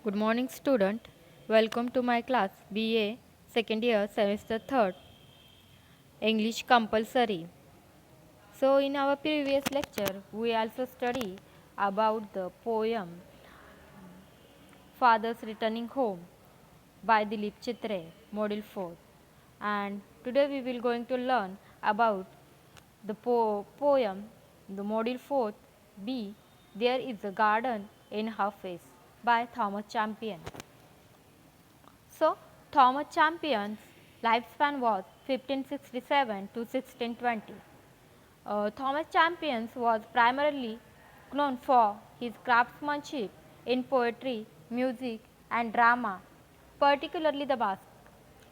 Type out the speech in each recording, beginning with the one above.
Good morning, student. Welcome to my class BA second year semester 3rd English compulsory. So in our previous lecture we also study about the poem Father's Returning Home by Dilip Chitre, Module 4, and today we will going to learn about the poem the Module 4 B There is a Garden in Her Face by Thomas Champion. So, Thomas Champion's lifespan was 1567 to 1620. Thomas Champion was primarily known for his craftsmanship in poetry, music, and drama, particularly the Basque.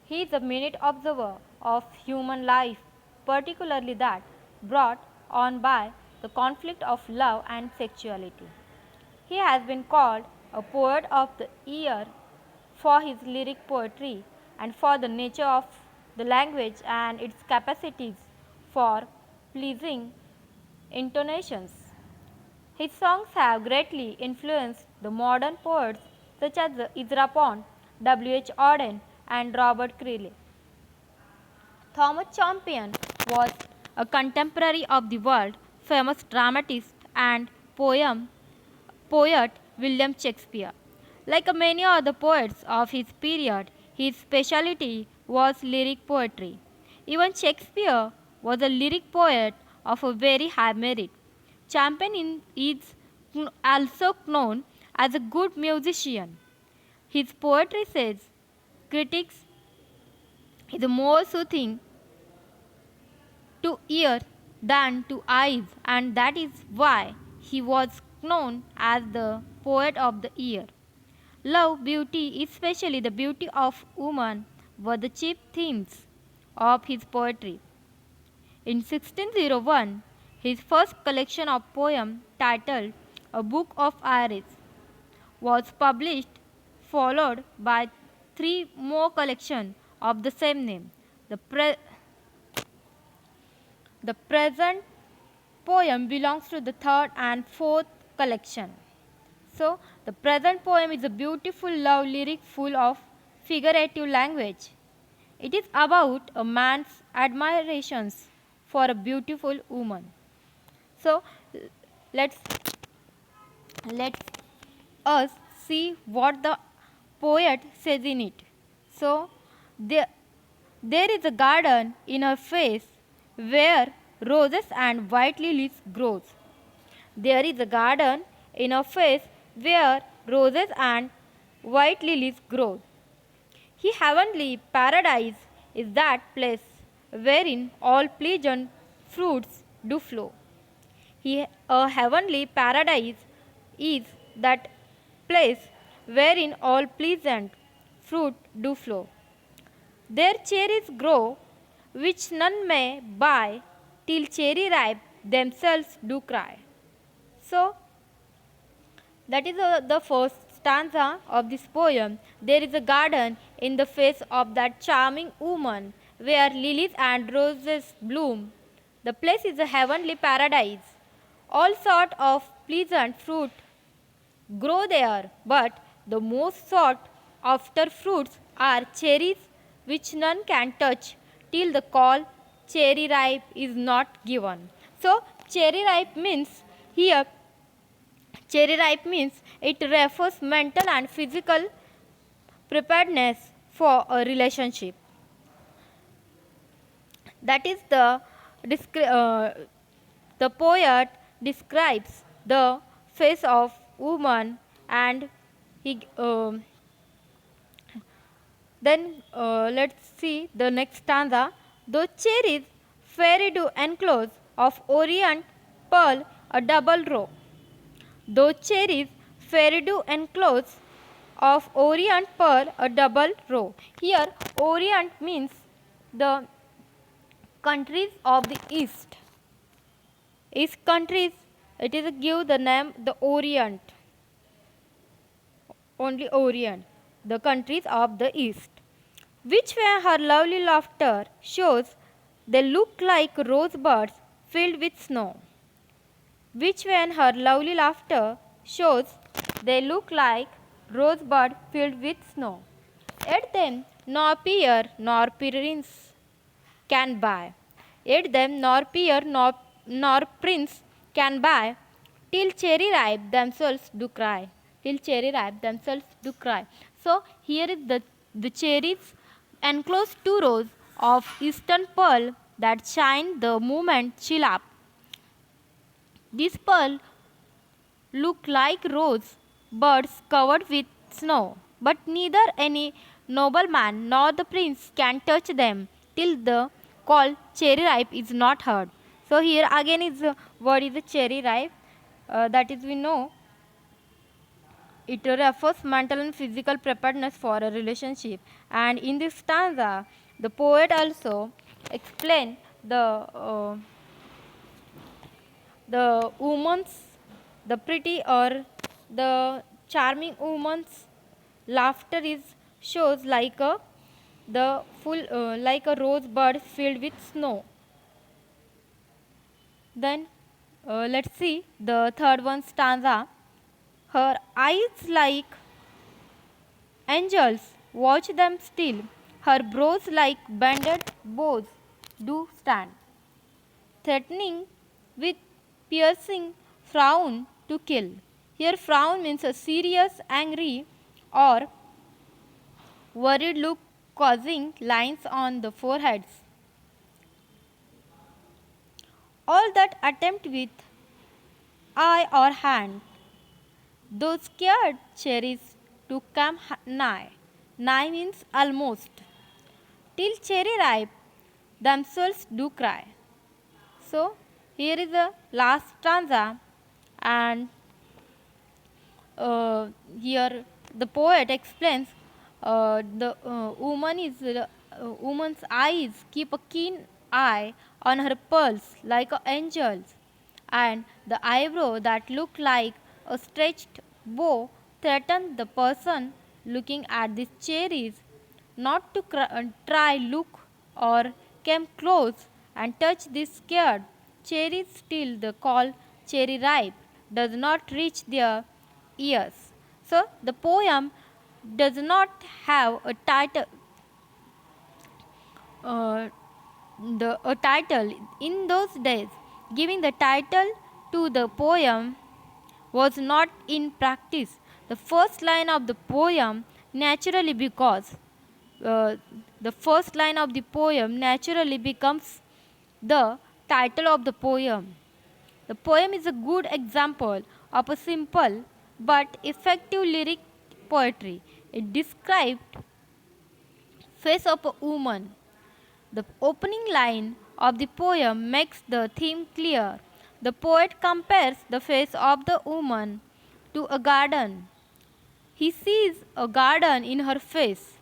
He is a minute observer of human life, particularly that brought on by the conflict of love and sexuality. He has been called a poet of the year for his lyric poetry and for the nature of the language and its capacities for pleasing intonations. His songs have greatly influenced the modern poets such as Ezra Pound, W. H. Auden, and Robert Creeley. Thomas Champion was a contemporary of the world famous dramatist and poet William Shakespeare. Like many other poets of his period, his specialty was lyric poetry. Even Shakespeare was a lyric poet of a very high merit. Champion is also known as a good musician. His poetry, says critics, is more soothing to ear than to eyes, and that is why he was known as the poet of the year. Love, beauty, especially the beauty of woman, were the chief themes of his poetry. In 1601, his first collection of poems, titled A Book of Iris, was published, followed by three more collections of the same name. The present poem belongs to the third and fourth collection. So, the present poem is a beautiful love lyric full of figurative language. It is about a man's admirations for a beautiful woman. So, let's let us see what the poet says in it. So, there is a garden in her face where roses and white lilies grows. There is a garden in her face where roses and white lilies grow. He heavenly paradise is that place wherein all pleasant fruits do flow. A heavenly paradise is that place wherein all pleasant fruit do flow. There cherries grow, which none may buy, till cherry ripe themselves do cry. So, that is the first stanza of this poem. There is a garden in the face of that charming woman where lilies and roses bloom. The place is a heavenly paradise. All sort of pleasant fruit grow there, but the most sought after fruits are cherries, which none can touch till the call cherry ripe is not given. So, cherry ripe means here cherry ripe means it refers mental and physical preparedness for a relationship. That is the poet describes the face of woman, and he then let's see the next stanza. Those cherries fairy do enclose of orient pearl a double row. Those cherries fairy do enclose of orient pearl a double row. Here orient means the countries of the east. East countries, it is give the name the Orient. Only Orient, the countries of the east. Which when her lovely laughter shows, they look like rosebuds filled with snow. Which when her lovely laughter shows, they look like rosebud filled with snow. At them nor peer nor prince can buy. At them nor peer nor prince can buy, till cherry ripe themselves do cry. Till cherry ripe themselves do cry. So here is the cherries enclose 2 rows of eastern pearl that shine the moment chill up. This pearl look like rose buds covered with snow, but neither any nobleman nor the prince can touch them till the call cherry ripe is not heard. So here again is what is the cherry ripe? That is we know it refers mental and physical preparedness for a relationship. And in this stanza, the poet also explain the woman's, the pretty or the charming woman's laughter is shows like a the full like a rosebud filled with snow. Then let's see the third one stanza. Her eyes like angels watch them still, her brows like bended bows do stand, threatening with piercing frown to kill. Here frown means a serious, angry or worried look causing lines on the foreheads. All that attempt with eye or hand, those scared cherries to come nigh. Nigh means almost. Till cherry ripe, themselves do cry. So here is the last stanza, and here the poet explains the woman's eyes keep a keen eye on her pearls like angels, and the eyebrow that look like a stretched bow threaten the person looking at these cherries not to try look or come close and touch this scared cherries till the call cherry ripe does not reach their ears. So the poem does not have a title. A title in those days. Giving the title to the poem was not in practice. The first line of the poem naturally because the first line of the poem naturally becomes the title of the poem. The poem is a good example of a simple but effective lyric poetry. It described face of a woman. The opening line of the poem makes the theme clear. The poet compares the face of the woman to a garden. He sees a garden in her face.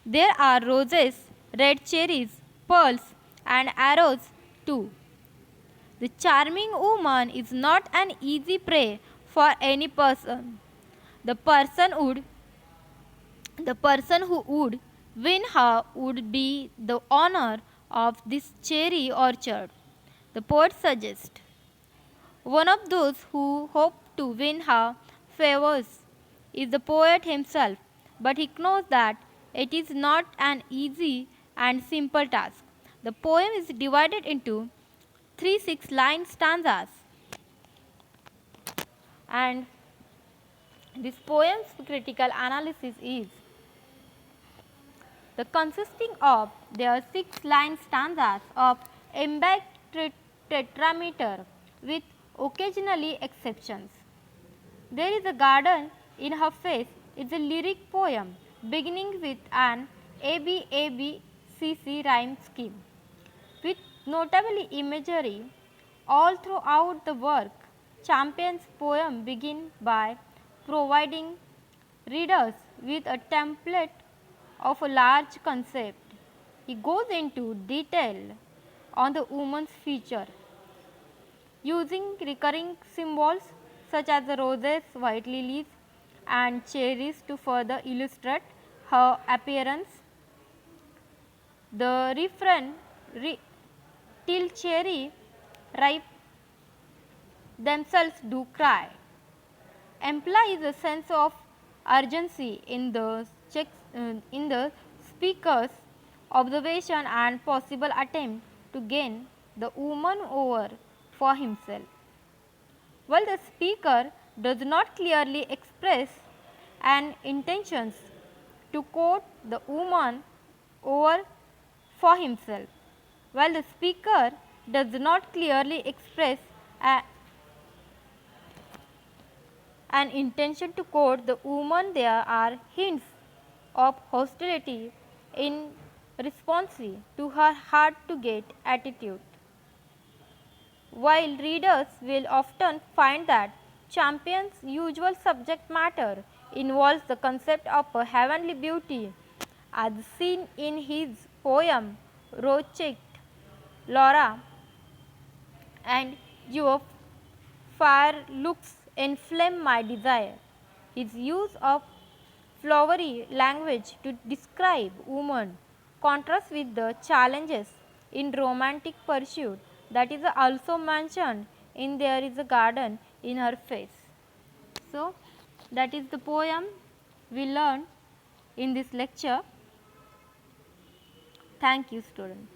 There are roses, red cherries, pearls, and arrows too. The charming woman is not an easy prey for any person. The person would the person who would win her would be the owner of this cherry orchard. The poet suggests one of those who hope to win her favors is the poet himself, but he knows that it is not an easy and simple task. The poem is divided into 3 6-line stanzas, and this poem's critical analysis is the consisting of their 6-line stanzas of embanked tetrameter with occasionally exceptions. There is a garden in her face is a lyric poem beginning with an ABABCC rhyme scheme. With notable imagery all throughout the work, Champion's poem begins by providing readers with a template of a large concept. He goes into detail on the woman's feature, using recurring symbols such as the roses, white lilies, and cherries to further illustrate her appearance. The refrain, till cherry ripe themselves do cry, implies a sense of urgency in the speaker's observation and possible attempt to gain the woman over for himself. While the speaker does not clearly express an intention to quote the woman over for himself, while the speaker does not clearly express an intention to quote the woman, there are hints of hostility in response to her hard to get attitude. While readers will often find that Champion's usual subject matter involves the concept of a heavenly beauty, as seen in his poem Rochette Laura and Your Fire Looks Inflame My Desire. His use of flowery language to describe women contrasts with the challenges in romantic pursuit that is also mentioned in There is a Garden in Her Face. So, that is the poem we learned in this lecture. Thank you, students.